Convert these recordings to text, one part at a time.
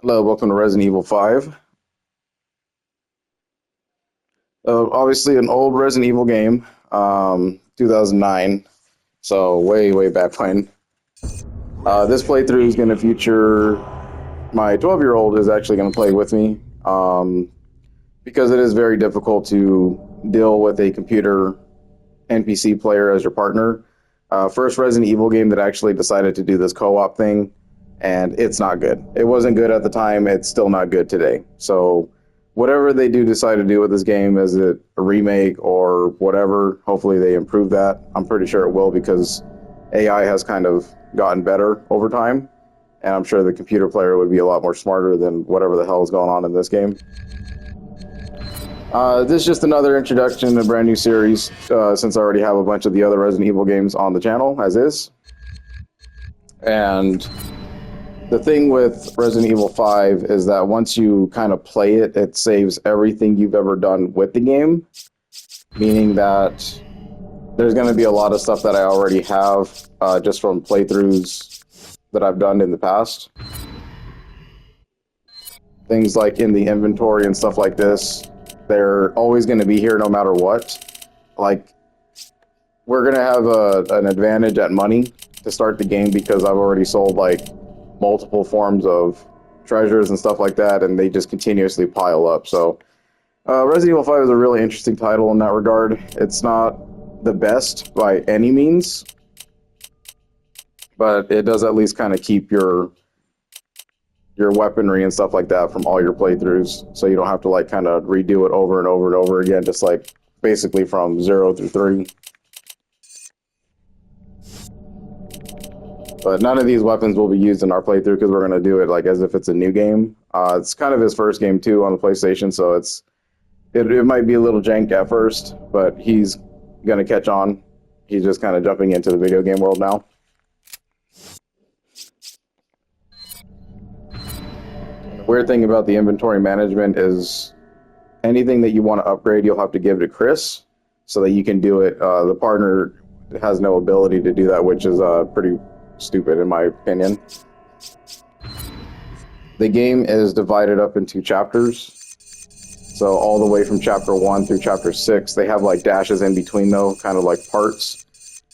Hello, welcome to Resident Evil 5. Obviously, an old Resident Evil game, 2009, so way back when. This playthrough is going to feature my 12-year-old is actually going to play with me because it is very difficult to deal with a computer NPC player as your partner. First Resident Evil game that actually decided to do this co-op thing, and it's not good. It wasn't good at the time. It's still not good today. So whatever they do decide to do with this game, is it a remake or whatever, hopefully they improve that. I'm pretty sure it will because AI has kind of gotten better over time, and I'm sure the computer player would be a lot more smarter than whatever the hell is going on in this game. This is just another introduction to a brand new series, since I already have a bunch of the other Resident Evil games on the channel, as is. And the thing with Resident Evil 5 is that once you kind of play it, it saves everything you've ever done with the game, meaning that there's going to be a lot of stuff that I already have just from playthroughs that I've done in the past. Things like in the inventory and stuff like this, they're always going to be here no matter what. Like, we're going to have an advantage at money to start the game because I've already sold, like, multiple forms of treasures and stuff like that, and they just continuously pile up. So, Resident Evil 5 is a really interesting title in that regard. It's not the best by any means, but it does at least kind of keep your weaponry and stuff like that from all your playthroughs, so you don't have to like kind of redo it over and over and over again, just like basically from 0 through 3. But none of these weapons will be used in our playthrough because we're going to do it like as if it's a new game. It's kind of his first game too on the PlayStation, so it might be a little jank at first, but he's going to catch on. He's just kind of jumping into the video game world now. The weird thing about the inventory management is anything that you want to upgrade, you'll have to give to Chris so that you can do it. The partner has no ability to do that, which is pretty stupid in my opinion. The game is divided up into chapters. So all the way from chapter 1 through chapter 6, they have like dashes in between though, kind of like parts.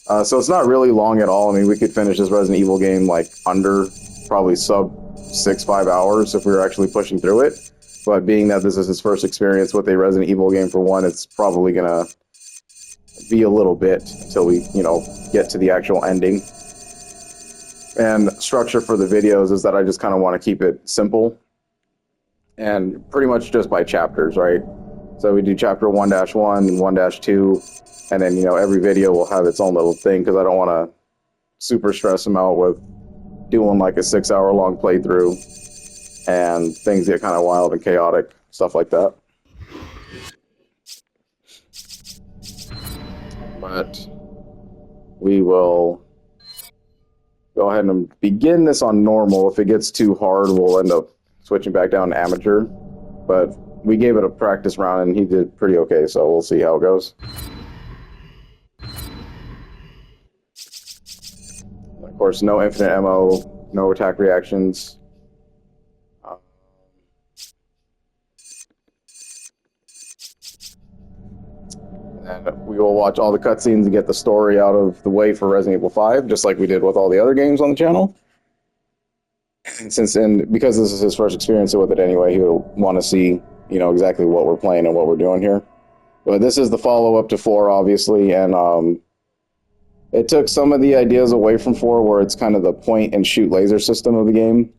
So it's not really long at all. I mean, we could finish this Resident Evil game like under probably sub 6-5 hours if we were actually pushing through it. But being that this is his first experience with a Resident Evil game for one, it's probably gonna be a little bit until we, get to the actual ending. And structure for the videos is that I just kind of want to keep it simple and pretty much just by chapters, right? So we do chapter 1-1 and 1-2, and then, every video will have its own little thing because I don't want to super stress them out with doing like a 6-hour long playthrough and things get kind of wild and chaotic, stuff like that. But we will go ahead and begin this on normal. If it gets too hard, we'll end up switching back down to amateur. But we gave it a practice round and he did pretty okay, so we'll see how it goes. Of course, no infinite ammo, no attack reactions. And we will watch all the cutscenes and get the story out of the way for Resident Evil 5, just like we did with all the other games on the channel. And because this is his first experience with it anyway, he'll want to see, exactly what we're playing and what we're doing here. But this is the follow-up to 4, obviously, and it took some of the ideas away from 4, where it's kind of the point-and-shoot laser system of the game.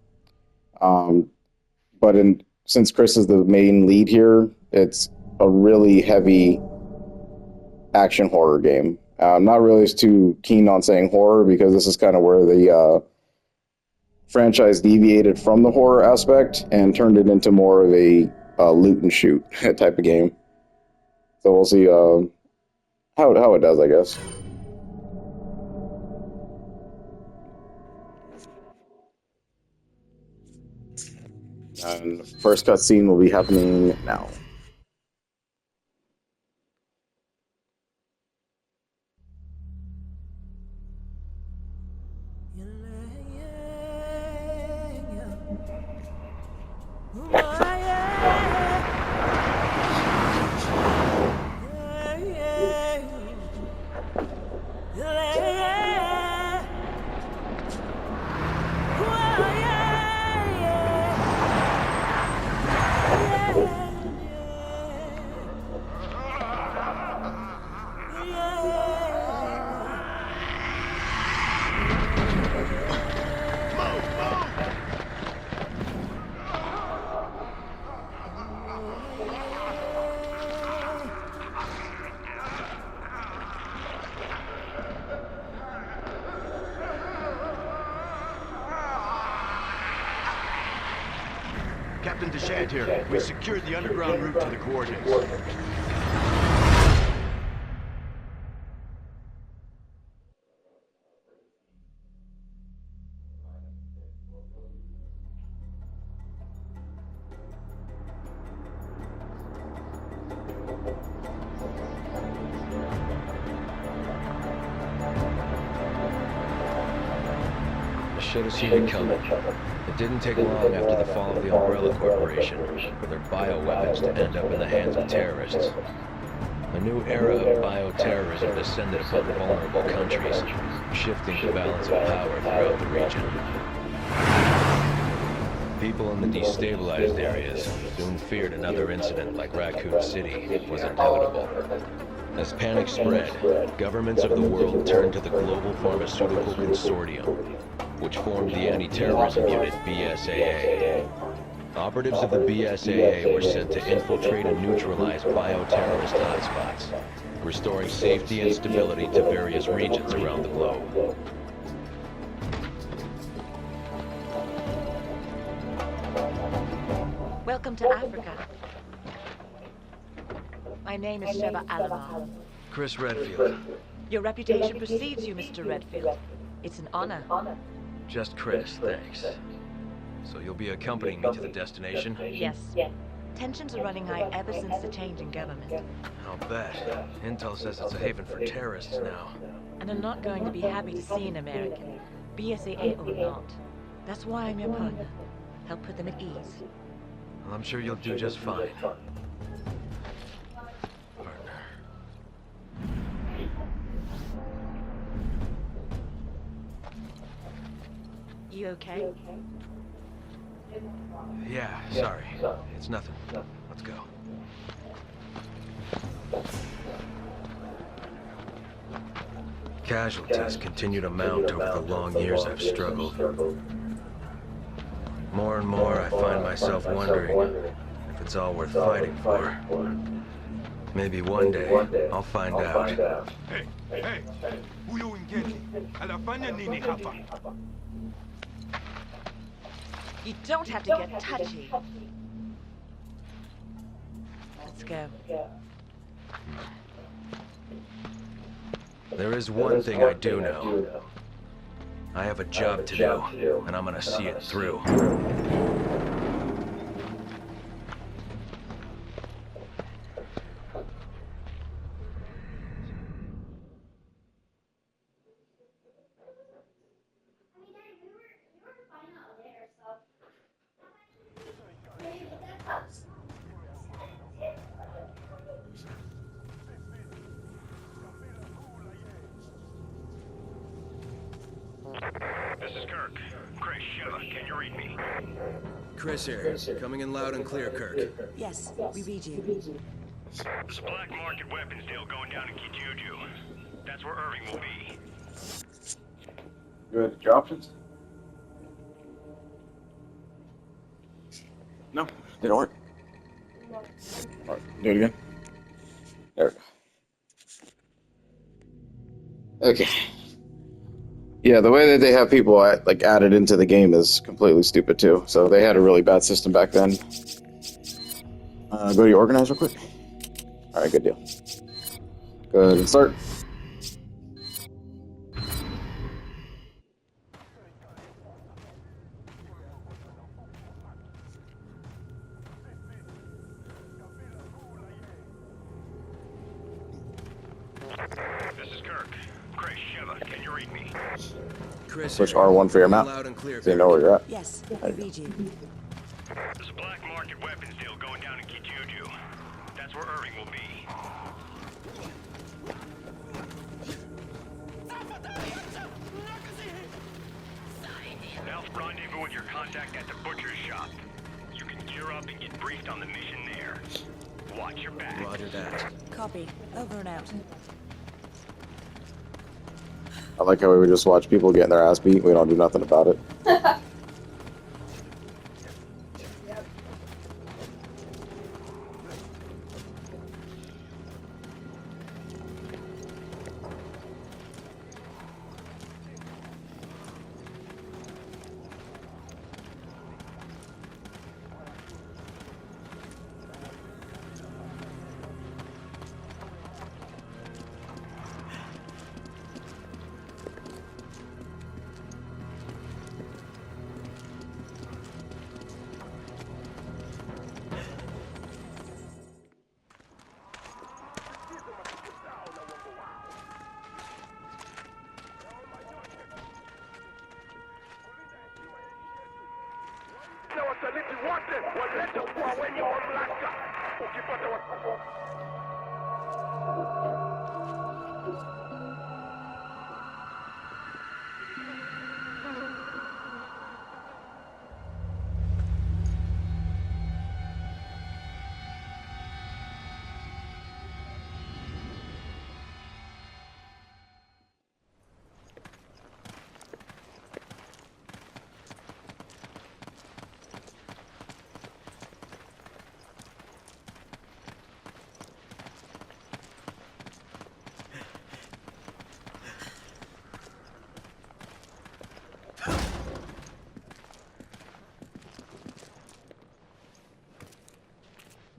But since Chris is the main lead here, it's a really heavy action horror game. I'm not really too keen on saying horror because this is kind of where the franchise deviated from the horror aspect and turned it into more of a loot and shoot type of game. So we'll see how it does, I guess. And first cutscene will be happening now. Captain Deshant here. We secured the underground route to the coordinates. I should have seen it coming. It didn't take long after the fall of the Umbrella Corporation for their bioweapons to end up in the hands of terrorists. A new era of bioterrorism descended upon vulnerable countries, shifting the balance of power throughout the region. People in the destabilized areas soon feared another incident like Raccoon City was inevitable. As panic spread, governments of the world turned to the Global Pharmaceutical Consortium, which formed the anti-terrorism unit BSAA. Operatives of the BSAA were sent to infiltrate and neutralize bioterrorist hotspots, restoring safety and stability to various regions around the globe. Welcome to Africa. My name is Sheva Alomar. Chris Redfield. Your reputation precedes you, Mr. Redfield. It's an honor. Just Chris, thanks. So you'll be accompanying me to the destination? Yes. Tensions are running high ever since the change in government. I'll bet. Intel says it's a haven for terrorists now. And I'm not going to be happy to see an American, BSAA or not. That's why I'm your partner. Help put them at ease. Well, I'm sure you'll do just fine. You okay? Yeah, sorry. It's nothing. Let's go. Casualties continue to mount over the long years I've struggled. More and more, I find myself wondering if it's all worth fighting for. Maybe one day, I'll find out. Hey, huyo ingeni anafanya nini hapa? You don't have to get touchy. Let's go. There is one thing I do know. I have a job to do, and I'm gonna see it through. This is Kirk. Chris, Sheva, can you read me? Chris here, coming in loud and clear, Kirk. Yes, we read you. There's a black market weapons deal going down in Kijuju. That's where Irving will be. Good. Your options? No, didn't work. Alright, do it again. There we go. Okay. Yeah, the way that they have people like added into the game is completely stupid too. So they had a really bad system back then. Go to your organize real quick. All right, good deal. Go ahead and start. This is Kirk. Chris, Sheva, can you read me? Chris Push here, R1 for your map, loud and clear, so you know where you're at. Yes, we read you. There's a black market weapons deal going down in Kijuju. That's where Irving will be. Now rendezvous with your contact at the butcher's shop. You can gear up and get briefed on the mission there. Watch your back. Roger that. Copy. Over and out. I like how we would just watch people getting their ass beat. We don't do nothing about it.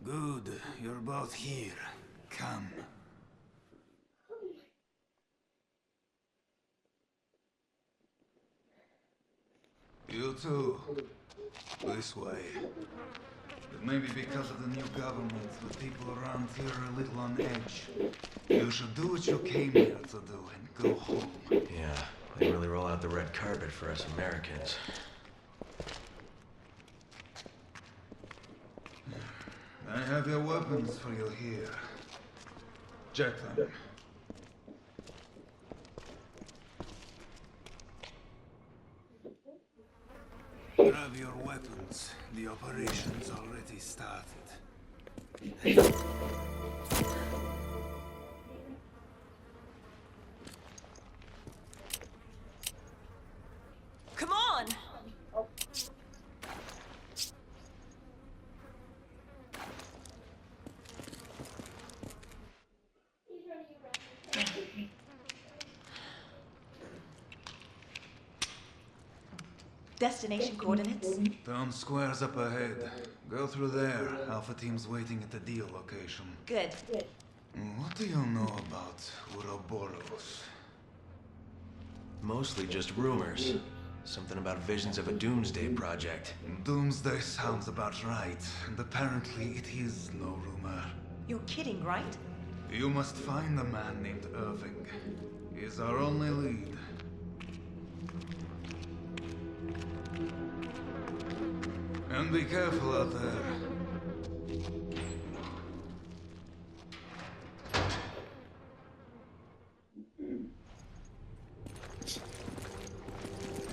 Good, you're both here. Come. You too. This way. It may be because of the new government, the people around here are a little on edge. You should do what you came here to do and go home. Yeah, they really roll out the red carpet for us Americans. I have your weapons for you here. Check them. Grab your weapons. The operation's already started. Come on! Destination coordinates? Town square's up ahead. Go through there. Alpha team's waiting at the deal location. Good. What do you know about Ouroboros? Mostly just rumors. Something about visions of a doomsday project. Doomsday sounds about right, and apparently it is no rumor. You're kidding, right? You must find a man named Irving. He's our only lead. And be careful out there.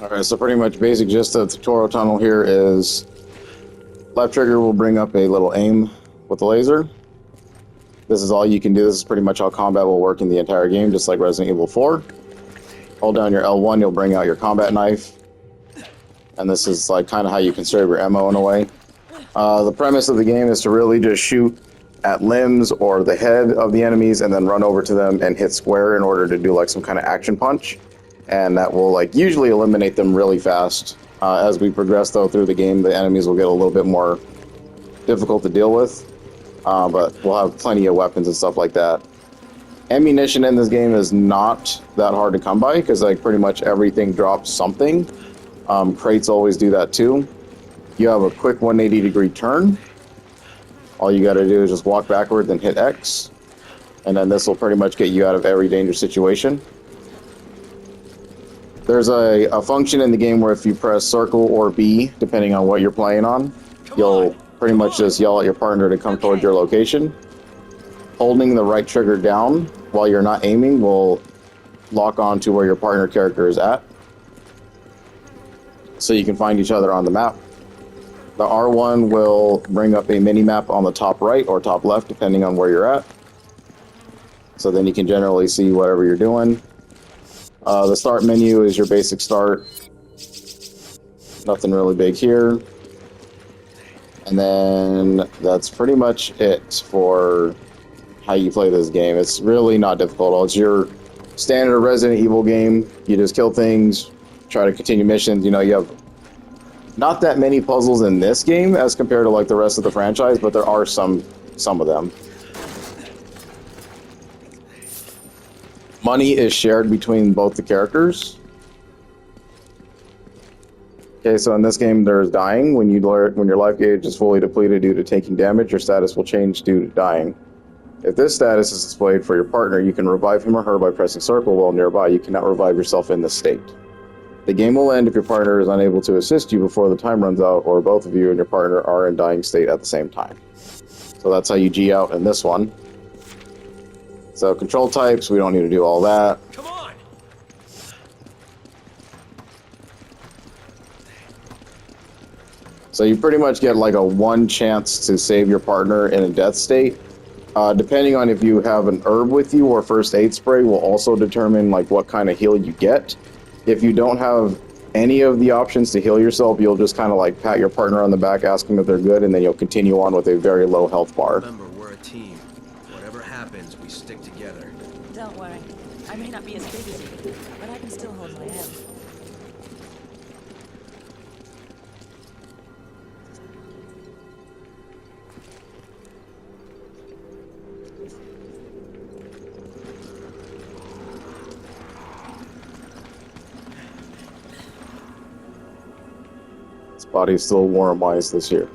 Alright, so pretty much basic gist of the tutorial tunnel here is left trigger will bring up a little aim with the laser. This is all you can do. This is pretty much how combat will work in the entire game, just like Resident Evil 4. Hold down your L1, you'll bring out your combat knife. And this is like kind of how you conserve your ammo in a way. The premise of the game is to really just shoot at limbs or the head of the enemies and then run over to them and hit square in order to do like some kind of action punch. And that will like usually eliminate them really fast. As we progress though through the game, the enemies will get a little bit more difficult to deal with. But we'll have plenty of weapons and stuff like that. Ammunition in this game is not that hard to come by because like pretty much everything drops something. Crates always do that too. You have a quick 180-degree turn. All you got to do is just walk backward, then hit X. And then this will pretty much get you out of every dangerous situation. There's a function in the game where if you press circle or B, depending on what you're playing on, you'll pretty much just yell at your partner to come towards your location. Holding the right trigger down while you're not aiming will lock on to where your partner character is at, so you can find each other on the map. The R1 will bring up a mini-map on the top right or top left, depending on where you're at. So then you can generally see whatever you're doing. The start menu is your basic start. Nothing really big here. And then that's pretty much it for how you play this game. It's really not difficult. It's your standard Resident Evil game. You just kill things, try to continue missions. You know, you have not that many puzzles in this game as compared to like the rest of the franchise, but there are some of them. Money is shared between both the characters. Okay, so in this game there's dying. When your life gauge is fully depleted due to taking damage, your status will change due to dying. If this status is displayed for your partner, you can revive him or her by pressing circle while nearby. You cannot revive yourself in this state. The game will end if your partner is unable to assist you before the time runs out, or both of you and your partner are in dying state at the same time. So that's how you G out in this one. So control types, we don't need to do all that. Come on! So you pretty much get like a 1 chance to save your partner in a death state. Depending on if you have an herb with you or first aid spray will also determine like what kind of heal you get. If you don't have any of the options to heal yourself, you'll just kind of like pat your partner on the back, ask them if they're good, and then you'll continue on with a very low health bar. Remember, we're a team. Whatever happens, we stick together. Don't worry. I may not be as big as you, but I can still hold my own. His body's still warm ice this year.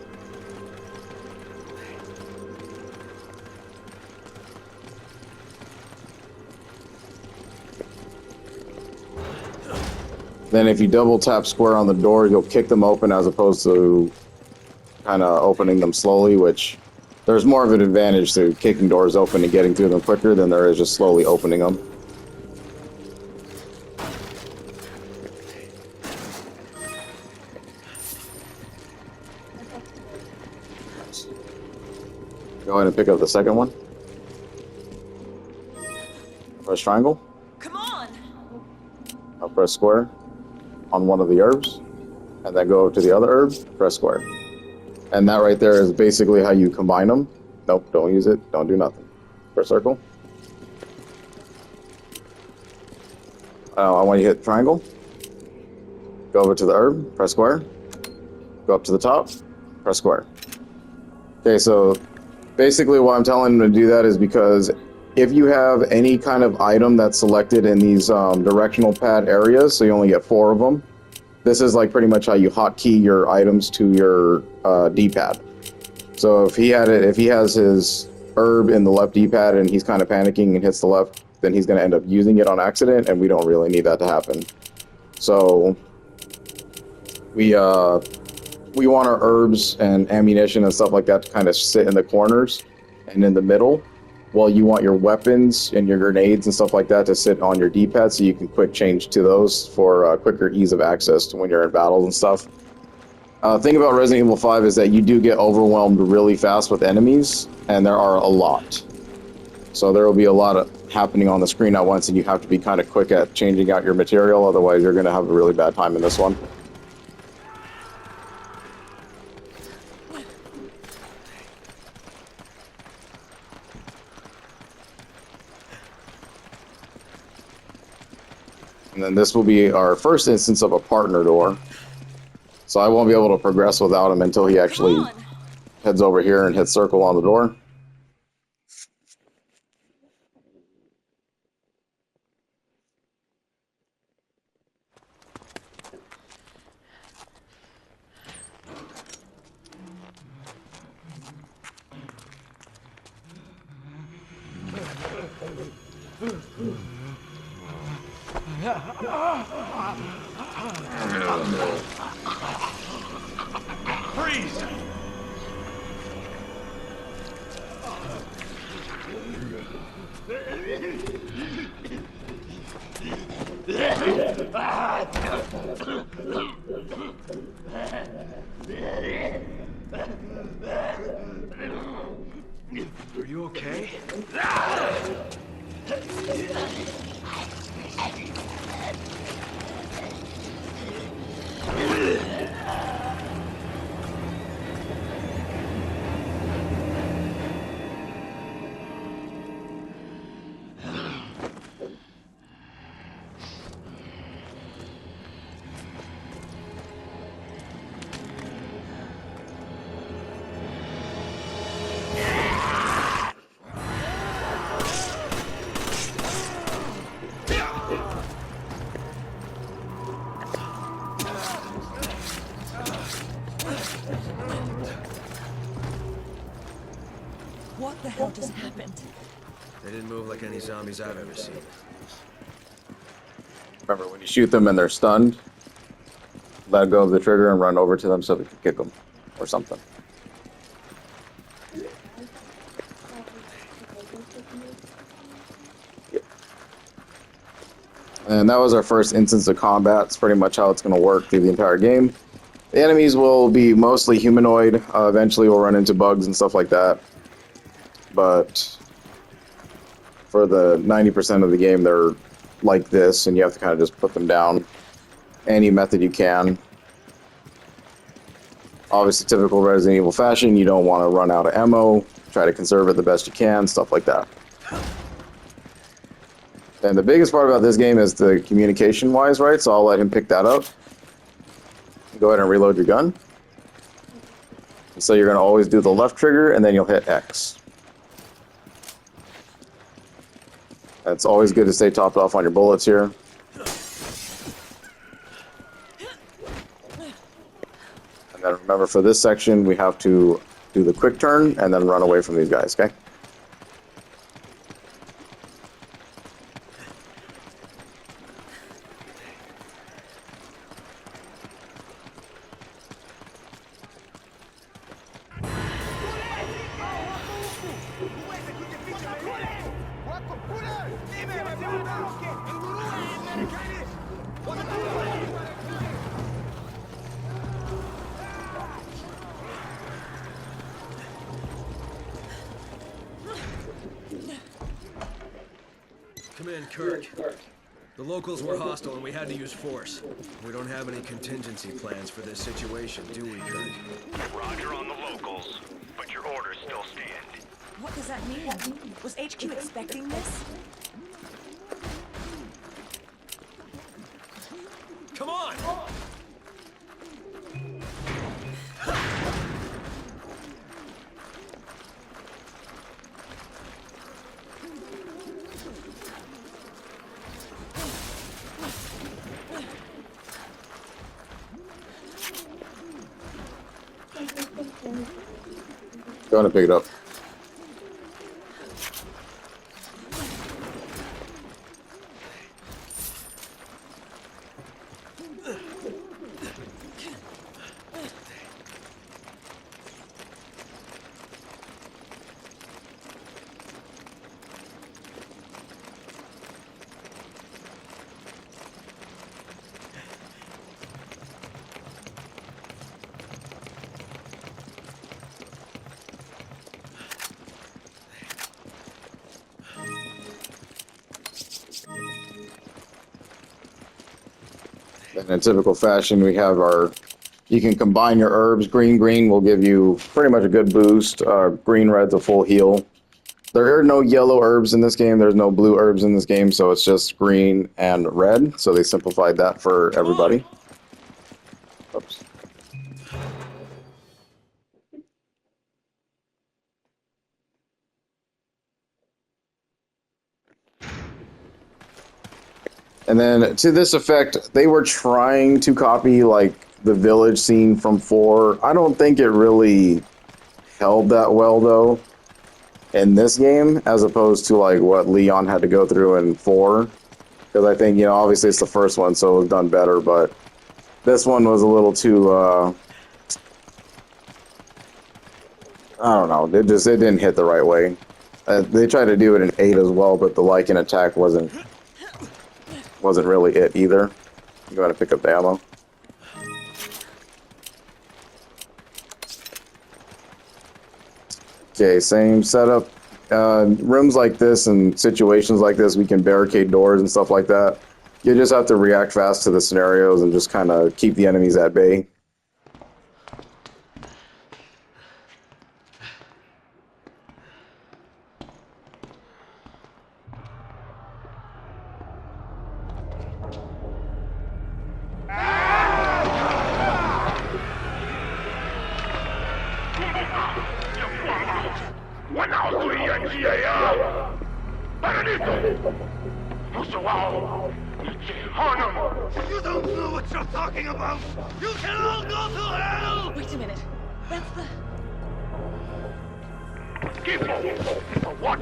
Then if you double tap square on the door, you'll kick them open as opposed to kind of opening them slowly, which there's more of an advantage to kicking doors open and getting through them quicker than there is just slowly opening them. Go ahead and pick up the second one. Press triangle. Come on! I'll press square on one of the herbs, and then go to the other herb, press square. And that right there is basically how you combine them. Nope, don't use it, don't do nothing. Press circle. I want you to hit triangle. Go over to the herb, press square. Go up to the top, press square. Okay, so basically why I'm telling them to do that is because if you have any kind of item that's selected in these directional pad areas, so you only get 4 of them, this is like pretty much how you hotkey your items to your D-pad. So if he has his herb in the left D-pad and he's kind of panicking and hits the left, then he's going to end up using it on accident, and we don't really need that to happen. So we want our herbs and ammunition and stuff like that to kind of sit in the corners and in the middle, while you want your weapons and your grenades and stuff like that to sit on your D-pad, so you can quick change to those for quicker ease of access to when you're in battles and stuff. Thing about Resident Evil 5 is that you do get overwhelmed really fast with enemies, and there are a lot. So there will be a lot of happening on the screen at once, and you have to be kind of quick at changing out your material, otherwise you're going to have a really bad time in this one. And then this will be our first instance of a partner door. So I won't be able to progress without him until he actually heads over here and hits circle on the door. Freeze! Are you okay? What the hell just happened? They didn't move like any zombies I've ever seen. Remember, when you shoot them and they're stunned, let go of the trigger and run over to them so we can kick them or something. And that was our first instance of combat. It's pretty much how it's going to work through the entire game. The enemies will be mostly humanoid. Eventually we'll run into bugs and stuff like that. But for the 90% of the game, they're like this, and you have to kind of just put them down any method you can. Obviously, typical Resident Evil fashion, you don't want to run out of ammo. Try to conserve it the best you can, stuff like that. And the biggest part about this game is the communication-wise, right? So I'll let him pick that up. Go ahead and reload your gun. So you're going to always do the left trigger, and then you'll hit X. It's always good to stay topped off on your bullets here. And then remember, for this section, we have to do the quick turn and then run away from these guys, okay? Come in, Kirk. The locals were hostile and we had to use force. We don't have any contingency plans for this situation, do we, Kirk? Roger on the locals, but your orders still stand. What does that mean? Was HQ expecting this? Come on! Go ahead and pick it up. And in typical fashion, we have our, you can combine your herbs. Green will give you pretty much a good boost. Green red's a full heal. There are no yellow herbs in this game. There's no blue herbs in this game, so it's just green and red. So they simplified that for everybody. Oops. And then to this effect, they were trying to copy like the village scene from 4. I don't think it really held that well though in this game, as opposed to like what Leon had to go through in 4. Because I think, you know, obviously it's the first one, so it was done better, but this one was a little too, I don't know, it didn't hit the right way. They tried to do it in 8 as well, but the Lycan attack wasn't really it either. Go ahead and pick up the ammo. Okay, same setup. Rooms like this and situations like this, we can barricade doors and stuff like that. You just have to react fast to the scenarios and just kind of keep the enemies at bay. You don't know what you're talking about! You can all go to hell! Wait a minute. That's the... People, what?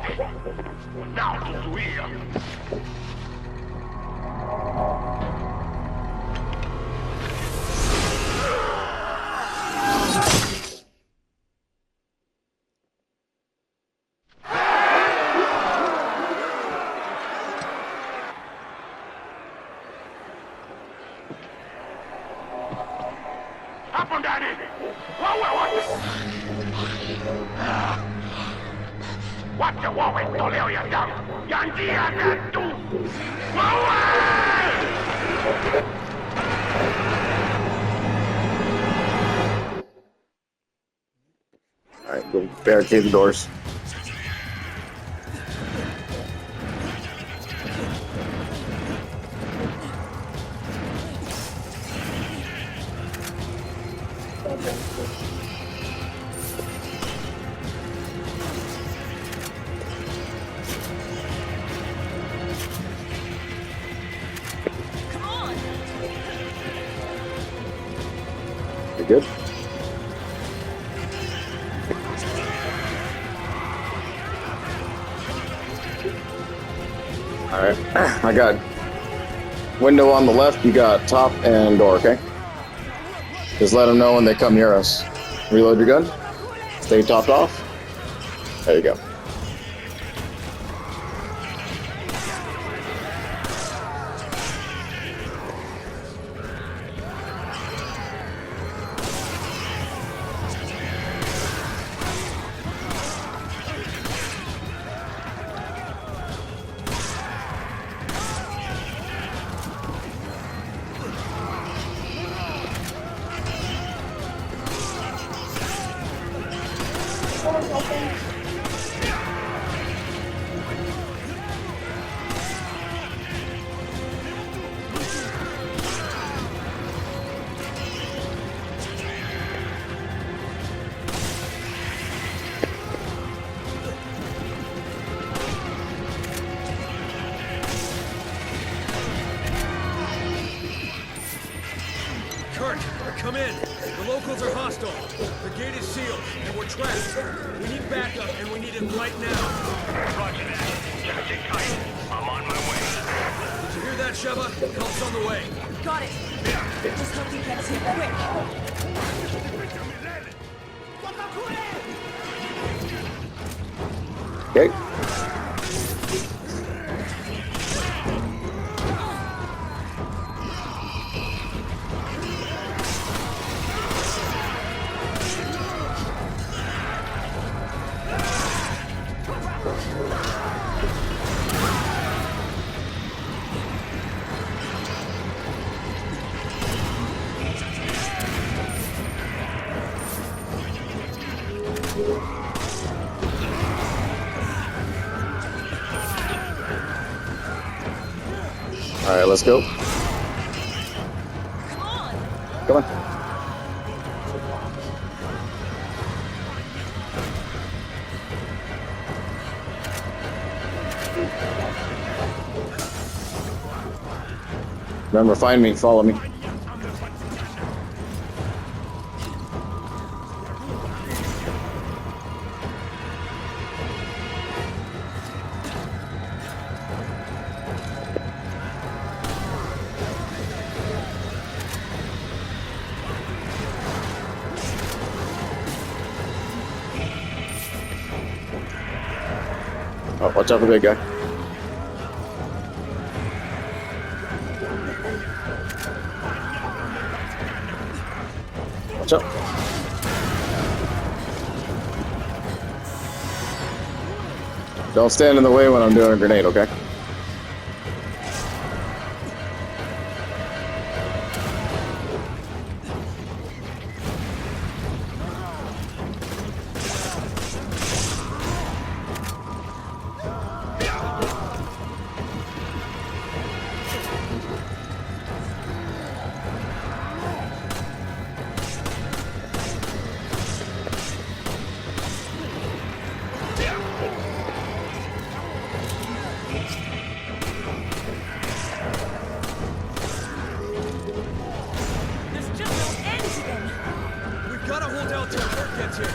Now to Suia. 或者我会多留一点，让你忍住。往外！ Alright, go barricade the doors. Come on! You good? Alright, I got window on the left, you got top and door, okay? Just let them know when they come near us. Reload your gun. Stay topped off. There you go. Kirk, come in. The locals are hostile. The gate is sealed, and we're trapped. We need backup, and we need it right now. Roger that. Just sit tight. I'm on my way. Did you hear that, Sheva? Help's on the way. Got it. Just hope he gets here quick. Okay. All right, let's go. Come on! Come on. Remember, find me, follow me. Oh, watch out for the big guy. Watch out. Don't stand in the way when I'm doing a grenade, okay? This just won't end then! We've got to hold out till Kirk gets here.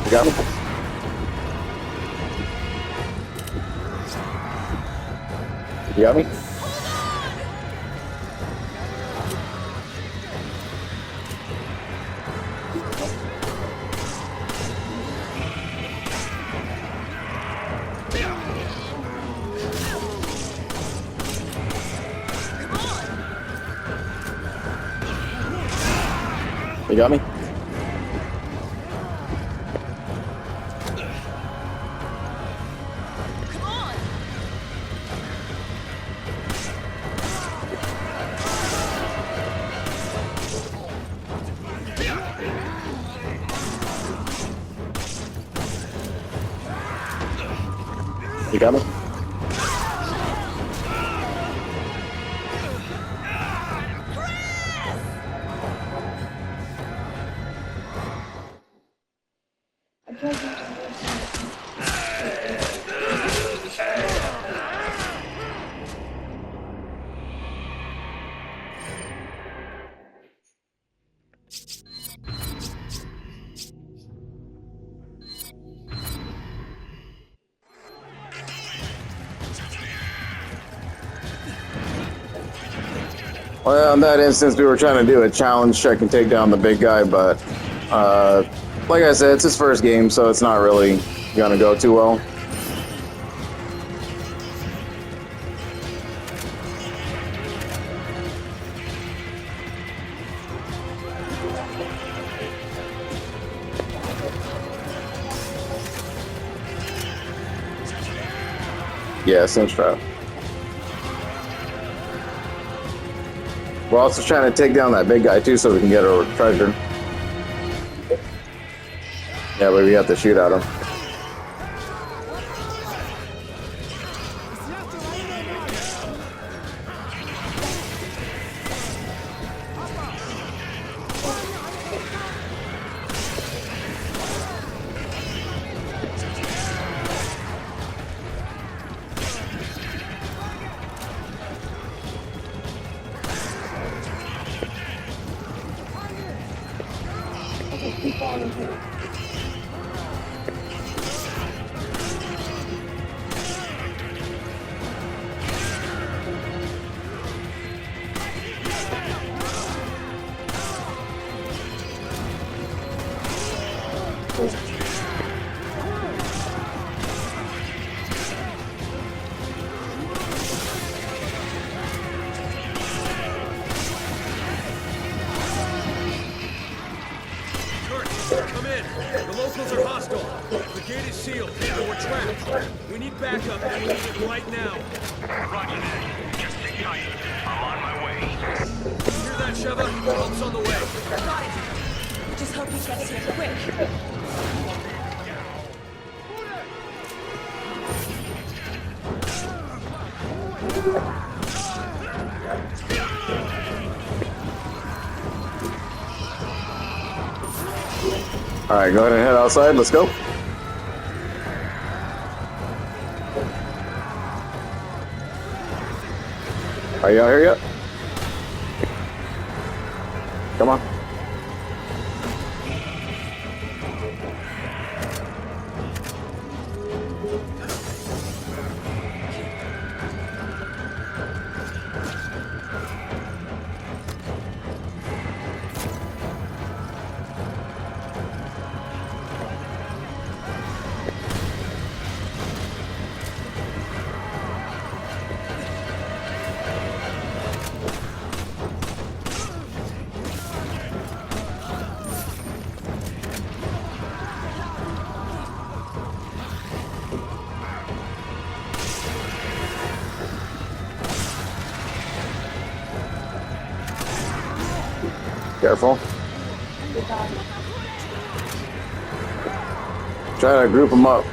You got me? You got me? You got me? You got me? Well, in that instance, we were trying to do a challenge check and take down the big guy, but like I said, it's his first game, so it's not really gonna go too well. Yeah, cinch trap. We're also trying to take down that big guy too, so we can get our treasure. Yeah, but we have to shoot at him. Come in. The locals are hostile. The gate is sealed, and we're trapped. We need backup, and we need it right now. Roger that. Just sit tight. I'm on my way. Hear that, Sheva? Help's on the way. Got it. Just hope he gets here quick. Alright, go ahead and head outside. Let's go. Are you out here yet? Come on. Careful. Try to group them up.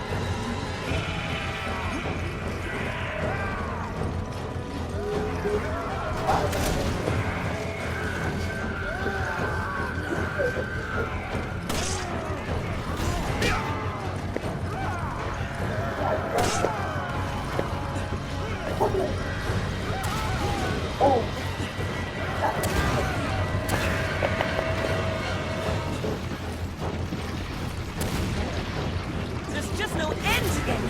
There's just no end to them.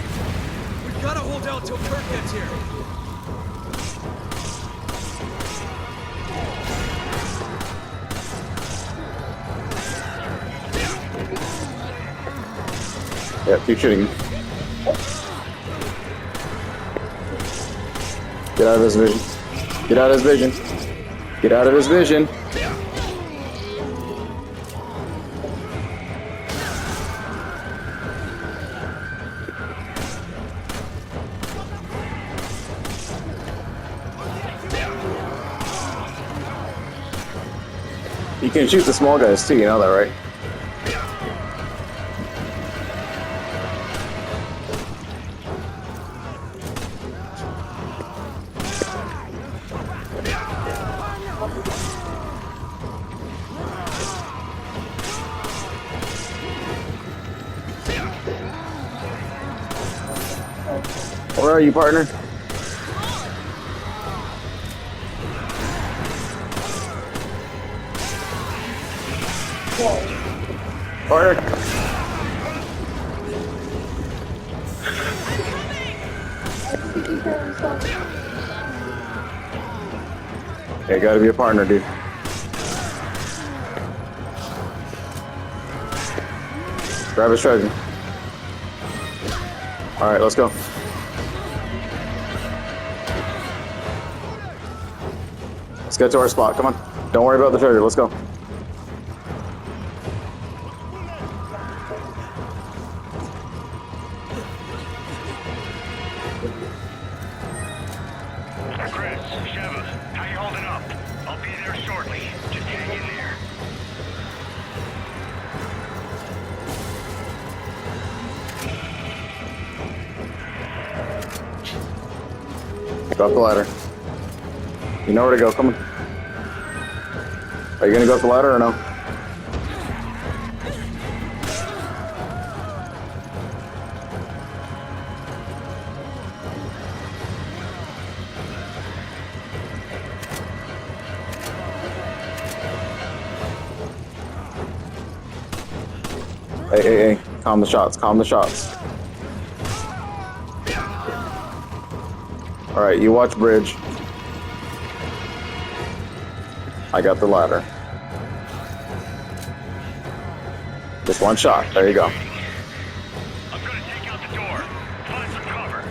We've got to hold out till Kirk gets here. Yeah, keep shooting. Get out of his vision. Get out of his vision. Get out of his vision. You can shoot the small guys too, you know that, right? Where are you, partner? Partner? Hey, gotta be a partner, dude. Grab his treasure. Alright, let's go. Let's get to our spot. Come on. Don't worry about the treasure. Let's go. Chris, Sheva, how you holding up? I'll be there shortly. Just hang in there. Go up the ladder. You know where to go. Come on. Are you gonna go up the ladder or no? Hey, hey, hey. Calm the shots. Calm the shots. Alright, you watch bridge. I got the ladder. Just one shot. There you go. I'm gonna take out the door. Find some cover.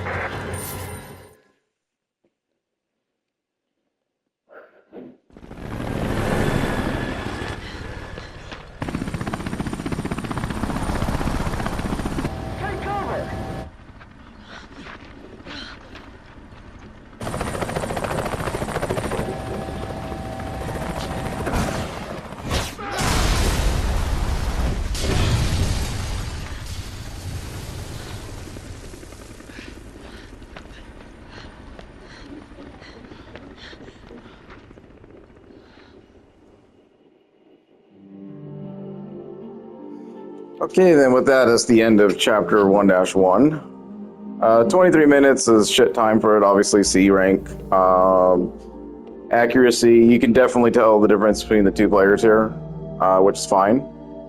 Okay, then with that, that's the end of chapter 1-1. 23 minutes is shit time for it, obviously, C rank. Accuracy, you can definitely tell the difference between the two players here, which is fine.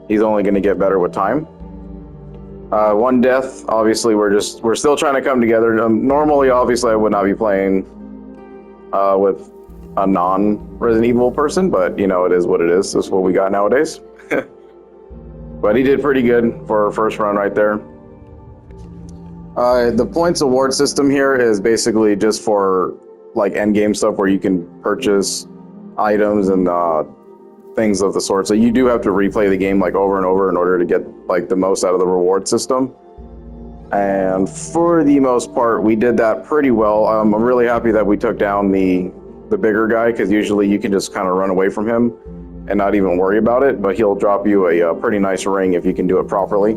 He's only going to get better with time. One death, obviously, we're still trying to come together. Normally, obviously, I would not be playing with a non-Resident Evil person, but, you know, it is what it is. This is what we got nowadays. But he did pretty good for our first run right there. The points award system here is basically just for like end game stuff where you can purchase items and things of the sort. So you do have to replay the game like over and over in order to get like the most out of the reward system. And for the most part, we did that pretty well. I'm really happy that we took down the bigger guy, because usually you can just kind of run away from him and not even worry about it, but he'll drop you a pretty nice ring if you can do it properly.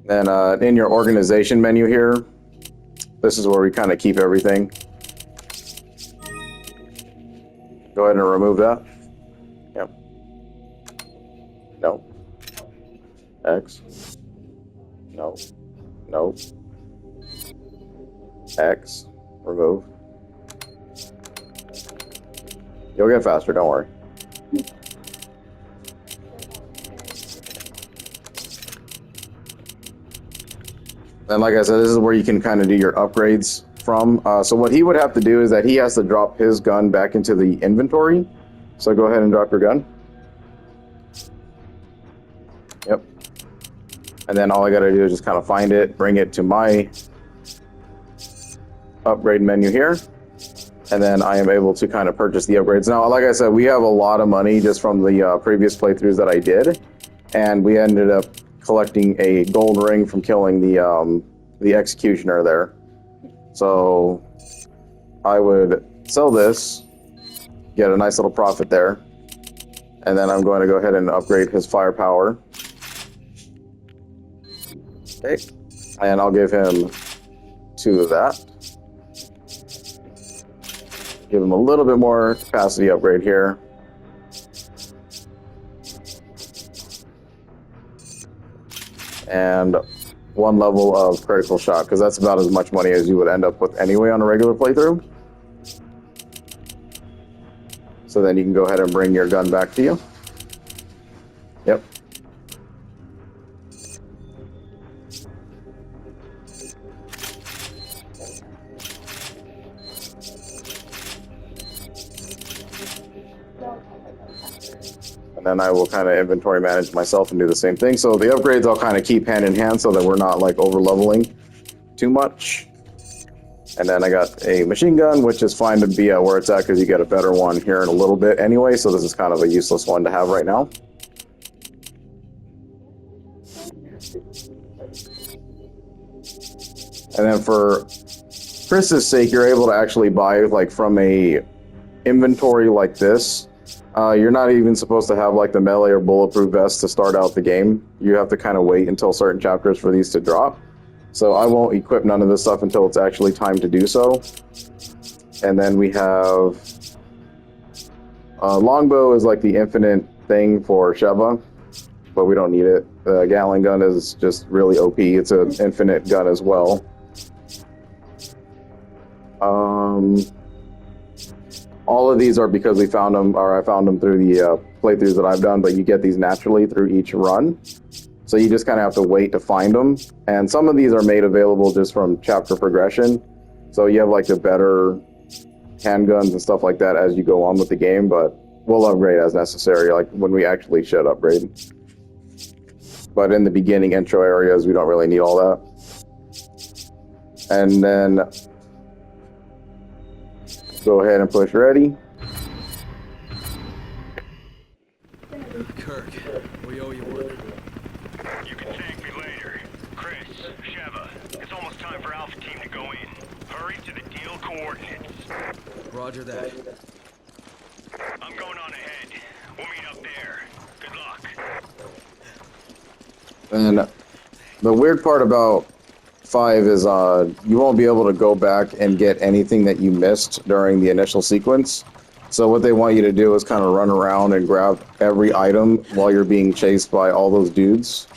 Then in your organization menu here, this is where we kind of keep everything. Go ahead and remove that. Yep. No. X. No. No. X. Remove. You'll get faster, don't worry. And like I said, this is where you can kind of do your upgrades from. So what he would have to do is that he has to drop his gun back into the inventory. So go ahead and drop your gun. Yep. And then all I gotta do is just kind of find it, bring it to my upgrade menu here. And then I am able to kind of purchase the upgrades. Now, like I said, we have a lot of money just from the previous playthroughs that I did. And we ended up collecting a gold ring from killing the executioner there. So I would sell this, get a nice little profit there, and then I'm going to go ahead and upgrade his firepower. Okay, and I'll give him 2 of that. Give him a little bit more capacity upgrade here. And 1 level of critical shot, because that's about as much money as you would end up with anyway on a regular playthrough. So then you can go ahead and bring your gun back to you. Yep. And then I will kind of inventory manage myself and do the same thing. So the upgrades I'll kind of keep hand in hand so that we're not like over leveling too much. And then I got a machine gun, which is fine to be at where it's at because you get a better one here in a little bit anyway. So this is kind of a useless one to have right now. And then for Chris's sake, you're able to actually buy like from a inventory like this. You're not even supposed to have like the melee or bulletproof vest to start out the game. You have to kind of wait until certain chapters for these to drop. So I won't equip none of this stuff until it's actually time to do so. And then we have longbow is like the infinite thing for Sheva, but we don't need it. The Gatling gun is just really OP. It's an infinite gun as well. All of these are because we found them, or I found them through the playthroughs that I've done, but you get these naturally through each run. So you just kind of have to wait to find them. And some of these are made available just from chapter progression. So you have like the better handguns and stuff like that as you go on with the game, but we'll upgrade as necessary, like when we actually should upgrade. But in the beginning intro areas, we don't really need all that. And then go ahead and push ready. Kirk, we owe you one. You can thank me later. Chris, Sheva, it's almost time for Alpha Team to go in. Hurry to the deal coordinates. Roger that. I'm going on ahead. We'll meet up there. Good luck. And the weird part about 5 is you won't be able to go back and get anything that you missed during the initial sequence. So what they want you to do is kind of run around and grab every item while you're being chased by all those dudes.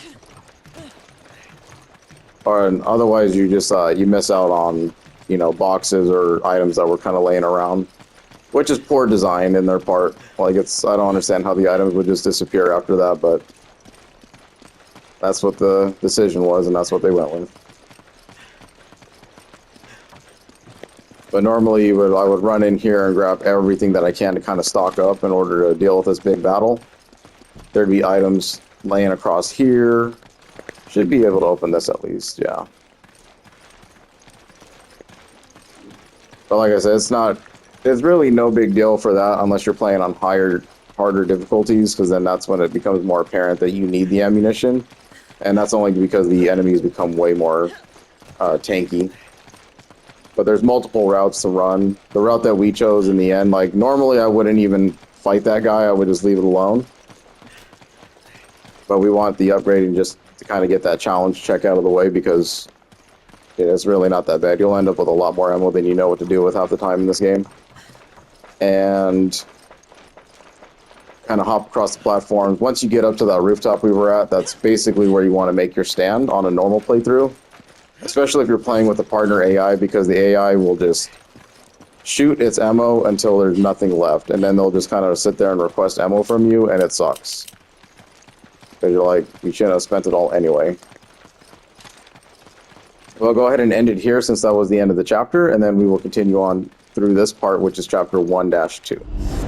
Or otherwise you just you miss out on, you know, boxes or items that were kind of laying around, which is poor design in their part. Like I don't understand how the items would just disappear after that, but that's what the decision was, and that's what they went with. But normally I would run in here and grab everything that I can to kind of stock up in order to deal with this big battle. There'd be items laying across here. Should be able to open this at least, yeah. But like I said, it's really no big deal for that unless you're playing on harder difficulties, because then that's when it becomes more apparent that you need the ammunition. And that's only because the enemies become way more tanky. But there's multiple routes to run. The route that we chose in the end, like normally I wouldn't even fight that guy, I would just leave it alone. But we want the upgrading just to kind of get that challenge check out of the way, because it's really not that bad. You'll end up with a lot more ammo than you know what to do with half the time in this game. And kind of hop across the platforms. Once you get up to that rooftop we were at, that's basically where you want to make your stand on a normal playthrough. Especially if you're playing with a partner AI, because the AI will just shoot its ammo until there's nothing left, and then they'll just kind of sit there and request ammo from you, and it sucks. Because you're like, you shouldn't have spent it all anyway. We'll go ahead and end it here since that was the end of the chapter, and then we will continue on through this part, which is chapter 1-2.